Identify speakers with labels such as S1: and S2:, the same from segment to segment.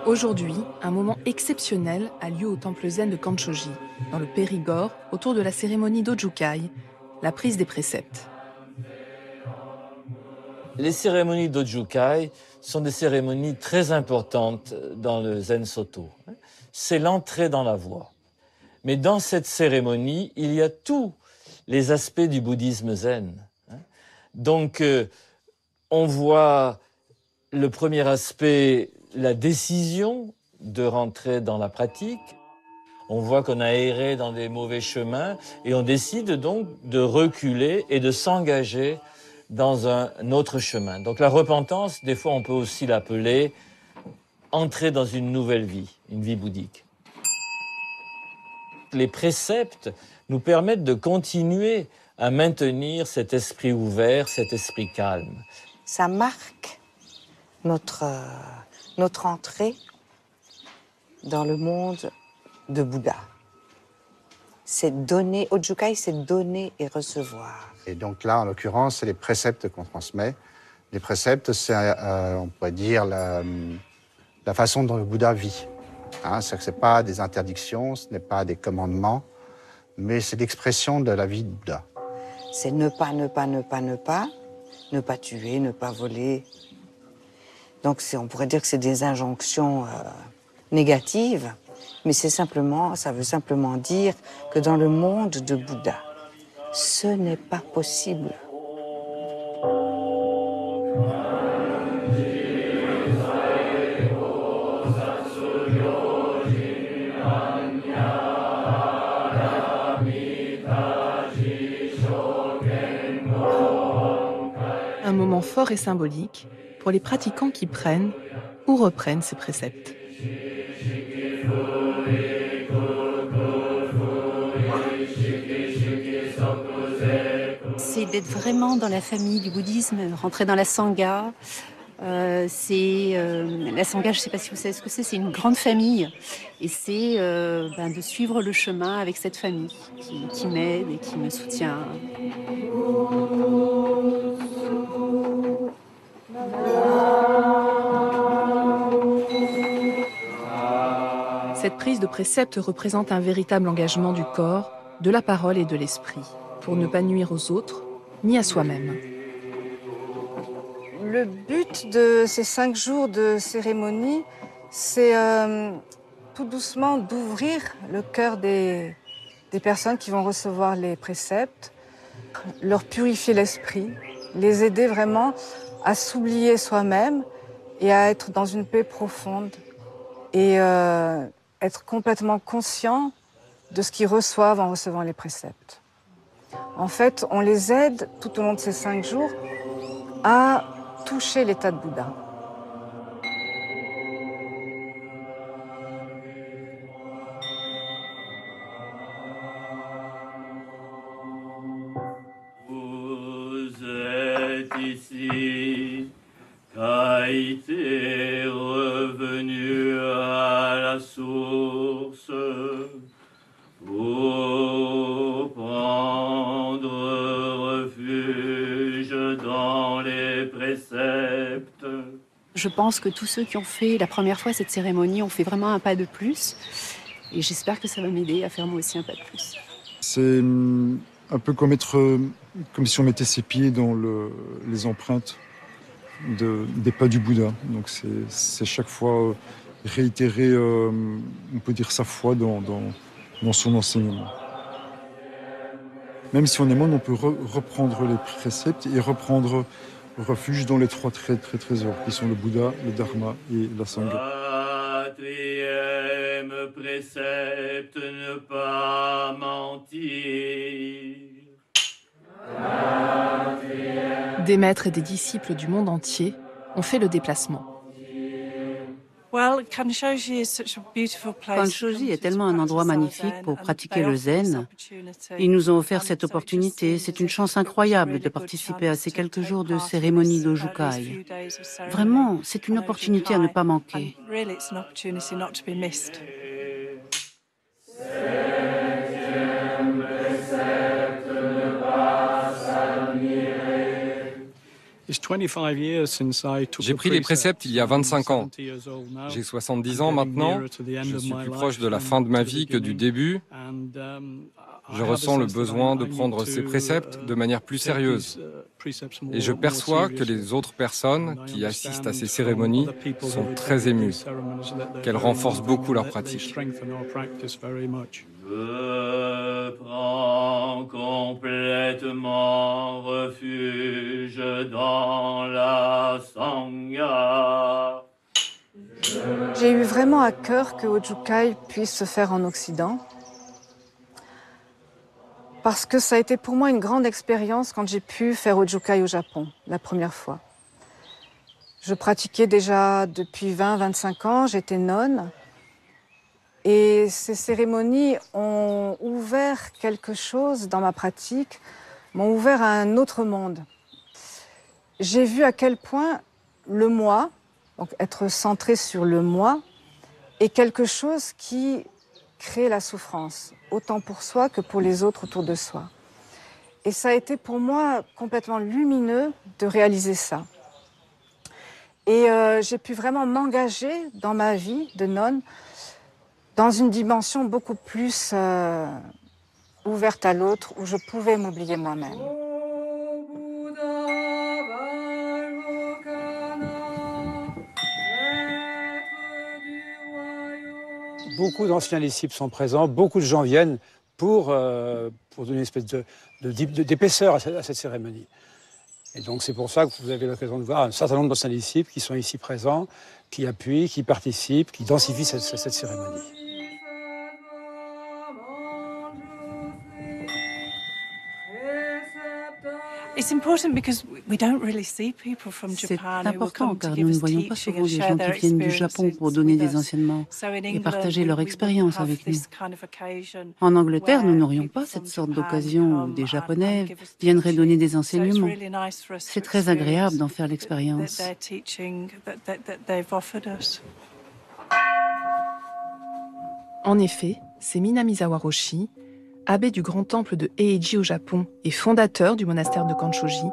S1: Aujourd'hui, un moment exceptionnel a lieu au temple zen de Kanchoji, dans le Périgord, autour de la cérémonie d'Ojukai, la prise des préceptes.
S2: Les cérémonies d'Ojukai sont des cérémonies très importantes dans le Zen Soto. C'est l'entrée dans la voie. Mais dans cette cérémonie, il y a tous les aspects du bouddhisme zen. Donc, on voit le premier aspect, la décision de rentrer dans la pratique. On voit qu'on a erré dans des mauvais chemins et on décide donc de reculer et de s'engager dans un autre chemin. Donc la repentance, des fois on peut aussi l'appeler entrer dans une nouvelle vie, une vie bouddhique. Les préceptes nous permettent de continuer à maintenir cet esprit ouvert, cet esprit calme.
S3: Ça marque notre entrée dans le monde de Bouddha. C'est donner, Ojukai, c'est donner et recevoir.
S4: Et donc là, en l'occurrence, c'est les préceptes qu'on transmet. Les préceptes, c'est, on pourrait dire, la façon dont le Bouddha vit. C'est-à-dire que ce n'est pas des interdictions, ce n'est pas des commandements, mais c'est l'expression de la vie de Bouddha.
S3: C'est ne pas tuer, ne pas voler. Donc on pourrait dire que c'est des injonctions négatives, mais ça veut simplement dire que dans le monde de Bouddha, ce n'est pas possible.
S1: Un moment fort et symbolique pour les pratiquants qui prennent ou reprennent ces préceptes.
S5: C'est d'être vraiment dans la famille du bouddhisme, rentrer dans la Sangha. La Sangha, je ne sais pas si vous savez ce que c'est une grande famille. Et c'est de suivre le chemin avec cette famille qui m'aide et qui me soutient.
S1: Cette prise de précepte représente un véritable engagement du corps, de la parole et de l'esprit, pour ne pas nuire aux autres, ni à soi-même.
S6: Le but de ces 5 jours de cérémonie, c'est tout doucement d'ouvrir le cœur des personnes qui vont recevoir les préceptes, leur purifier l'esprit, les aider vraiment à s'oublier soi-même et à être dans une paix profonde et être complètement conscient de ce qu'ils reçoivent en recevant les préceptes. En fait, on les aide tout au long de ces 5 jours à toucher l'état de Bouddha.
S7: Vous êtes ici, Kaïté revenu à la source, pour prendre refuge dans les préceptes.
S5: Je pense que tous ceux qui ont fait la première fois cette cérémonie ont fait vraiment un pas de plus. Et j'espère que ça va m'aider à faire moi aussi un pas de plus.
S8: C'est un peu comme si on mettait ses pieds dans les empreintes des pas du Bouddha. Donc c'est chaque fois réitérer, on peut dire, sa foi dans son enseignement. Même si on est moine, on peut reprendre les préceptes et reprendre refuge dans les 3 trésors, qui sont le Bouddha, le Dharma et la Sangha.
S7: Quatrième précepte, ne pas mentir.
S1: Des maîtres et des disciples du monde entier ont fait le déplacement.
S9: Kanchoji est tellement un endroit magnifique pour pratiquer le zen. Ils nous ont offert cette opportunité. C'est une chance incroyable de participer à ces quelques jours de cérémonie d'Ojukai. Vraiment, c'est une opportunité à ne pas manquer.
S7: Septième précepte, ne pas s'admirer.
S10: J'ai pris les préceptes il y a 25 ans. J'ai 70 ans maintenant. Je suis plus proche de la fin de ma vie que du début. Je ressens le besoin de prendre ces préceptes de manière plus sérieuse. Et je perçois que les autres personnes qui assistent à ces cérémonies sont très émues, qu'elles renforcent beaucoup leur pratique.
S7: Je prends complètement refuge dans la Sangha.
S6: J'ai eu vraiment à cœur que Ojūkai puisse se faire en Occident, parce que ça a été pour moi une grande expérience quand j'ai pu faire Ojūkai au Japon, la première fois. Je pratiquais déjà depuis 20-25 ans, j'étais nonne. Et ces cérémonies ont ouvert quelque chose dans ma pratique, m'ont ouvert à un autre monde. J'ai vu à quel point le moi, donc être centré sur le moi, est quelque chose qui crée la souffrance, autant pour soi que pour les autres autour de soi. Et ça a été pour moi complètement lumineux de réaliser ça. Et j'ai pu vraiment m'engager dans ma vie de nonne dans une dimension beaucoup plus ouverte à l'autre, où je pouvais m'oublier moi-même.
S11: Beaucoup d'anciens disciples sont présents, beaucoup de gens viennent pour donner une espèce d'épaisseur à cette cérémonie. Et donc c'est pour ça que vous avez l'occasion de voir un certain nombre d'anciens disciples qui sont ici présents, qui appuient, qui participent, qui densifient cette cérémonie.
S9: C'est important car nous ne voyons pas souvent des gens qui viennent du Japon pour donner des enseignements et partager leur expérience avec nous. En Angleterre, nous n'aurions pas cette sorte d'occasion où des Japonais viendraient donner des enseignements. C'est très agréable d'en faire l'expérience.
S1: En effet, c'est Minamizawa Roshi, abbé du grand temple de Heiji au Japon et fondateur du monastère de Kanchoji,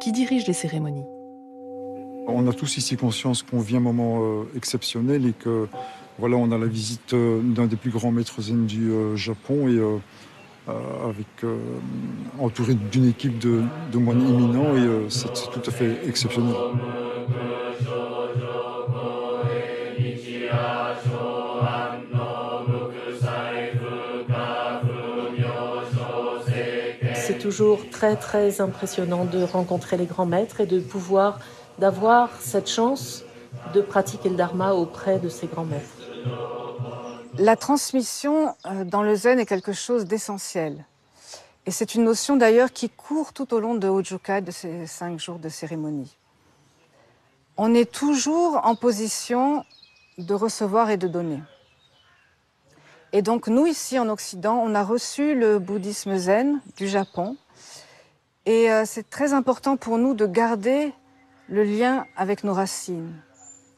S1: qui dirige les cérémonies.
S8: On a tous ici conscience qu'on vit un moment exceptionnel et que voilà, on a la visite d'un des plus grands maîtres zen du Japon et entouré d'une équipe de moines éminents et c'est tout à fait exceptionnel.
S12: C'est toujours très impressionnant de rencontrer les grands maîtres et d'avoir cette chance de pratiquer le dharma auprès de ces grands maîtres.
S6: La transmission dans le zen est quelque chose d'essentiel. Et c'est une notion d'ailleurs qui court tout au long de Ojūkai, de ces 5 jours de cérémonie. On est toujours en position de recevoir et de donner. Et donc nous, ici en Occident, on a reçu le bouddhisme zen du Japon. Et c'est très important pour nous de garder le lien avec nos racines,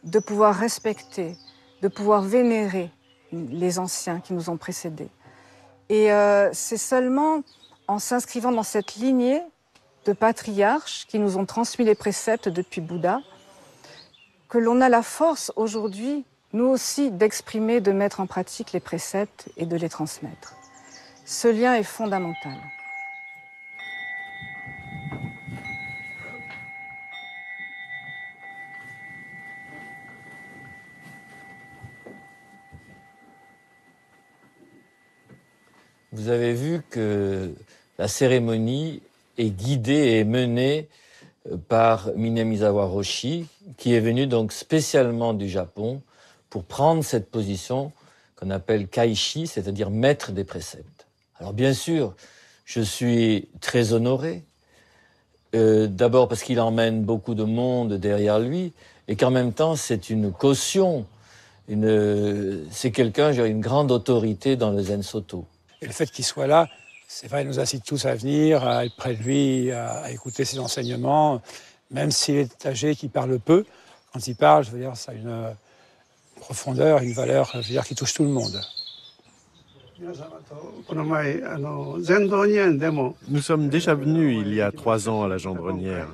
S6: de pouvoir respecter, de pouvoir vénérer les anciens qui nous ont précédés. Et c'est seulement en s'inscrivant dans cette lignée de patriarches qui nous ont transmis les préceptes depuis Bouddha que l'on a la force aujourd'hui, nous aussi, d'exprimer, de mettre en pratique les préceptes et de les transmettre. Ce lien est fondamental.
S2: Vous avez vu que la cérémonie est guidée et menée par Minamizawa Roshi, qui est venu donc spécialement du Japon pour prendre cette position qu'on appelle Kaishi, c'est-à-dire maître des préceptes. Alors bien sûr, je suis très honoré, d'abord parce qu'il emmène beaucoup de monde derrière lui, et qu'en même temps c'est une caution, c'est quelqu'un, j'ai une grande autorité dans le Zen Soto.
S11: Et le fait qu'il soit là, c'est vrai, il nous incite tous à venir, à être près de lui, à écouter ses enseignements, même s'il est âgé, qu'il parle peu. Quand il parle, je veux dire, ça a une profondeur, une valeur, je veux dire, qui touche tout le monde.
S13: Nous sommes déjà venus il y a 3 ans à la Gendronnière,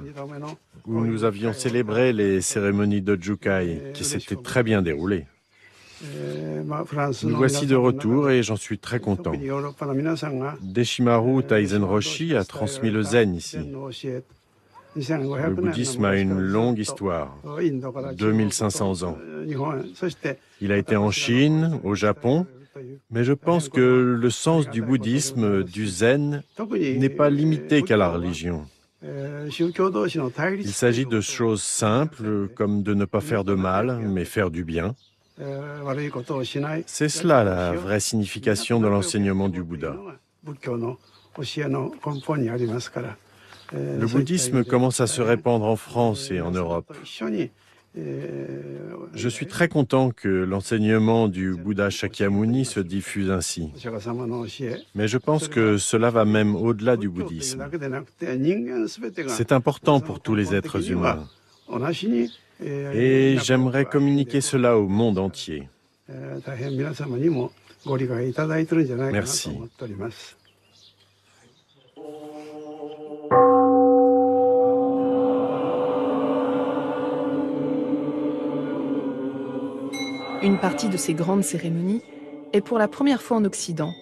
S13: où nous avions célébré les cérémonies d'Ojukai, qui s'étaient très bien déroulées. Nous voici de retour et j'en suis très content. Deshimaru Taisen Roshi a transmis le zen ici. Le bouddhisme a une longue histoire, 2500 ans. Il a été en Chine, au Japon, mais je pense que le sens du bouddhisme, du zen, n'est pas limité qu'à la religion. Il s'agit de choses simples, comme de ne pas faire de mal, mais faire du bien. C'est cela la vraie signification de l'enseignement du Bouddha. Le bouddhisme commence à se répandre en France et en Europe. Je suis très content que l'enseignement du Bouddha Shakyamuni se diffuse ainsi. Mais je pense que cela va même au-delà du bouddhisme. C'est important pour tous les êtres humains. Et j'aimerais communiquer cela au monde entier. Merci.
S1: Une partie de ces grandes cérémonies est pour la première fois en Occident,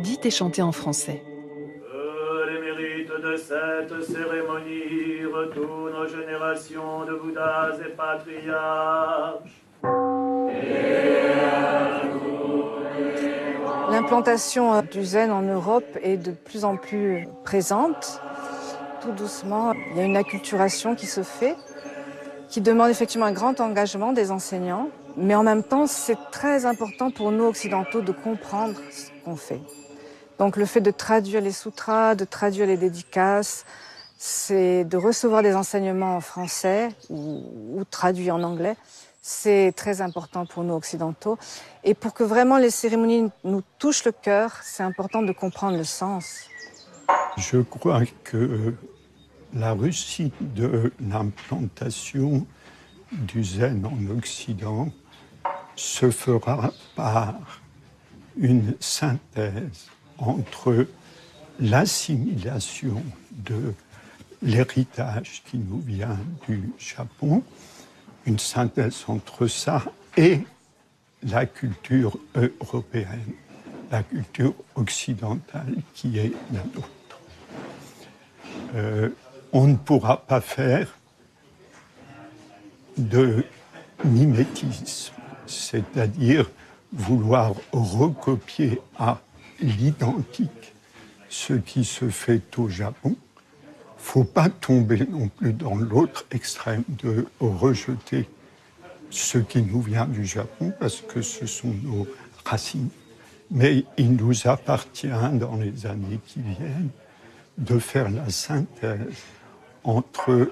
S1: dite et chantée en français.
S7: Que les mérites de cette cérémonie retournent aux générations de Bouddhas et patriarches.
S6: L'implantation du zen en Europe est de plus en plus présente. Tout doucement, il y a une acculturation qui se fait, qui demande effectivement un grand engagement des enseignants. Mais en même temps, c'est très important pour nous occidentaux de comprendre ce qu'on fait. Donc le fait de traduire les sutras, de traduire les dédicaces, c'est de recevoir des enseignements en français ou traduits en anglais. C'est très important pour nous occidentaux. Et pour que vraiment les cérémonies nous touchent le cœur, c'est important de comprendre le sens.
S14: Je crois que la réussite de l'implantation du zen en Occident se fera par une synthèse entre l'assimilation de l'héritage qui nous vient du Japon, une synthèse entre ça et la culture européenne, la culture occidentale qui est la nôtre. On ne pourra pas faire de mimétisme, c'est-à-dire vouloir recopier à l'identique ce qui se fait au Japon. Il ne faut pas tomber non plus dans l'autre extrême de rejeter ce qui nous vient du Japon parce que ce sont nos racines. Mais il nous appartient dans les années qui viennent de faire la synthèse entre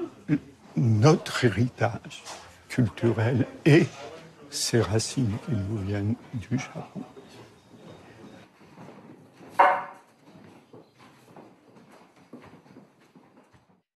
S14: notre héritage culturel et ces racines qui nous viennent du Japon.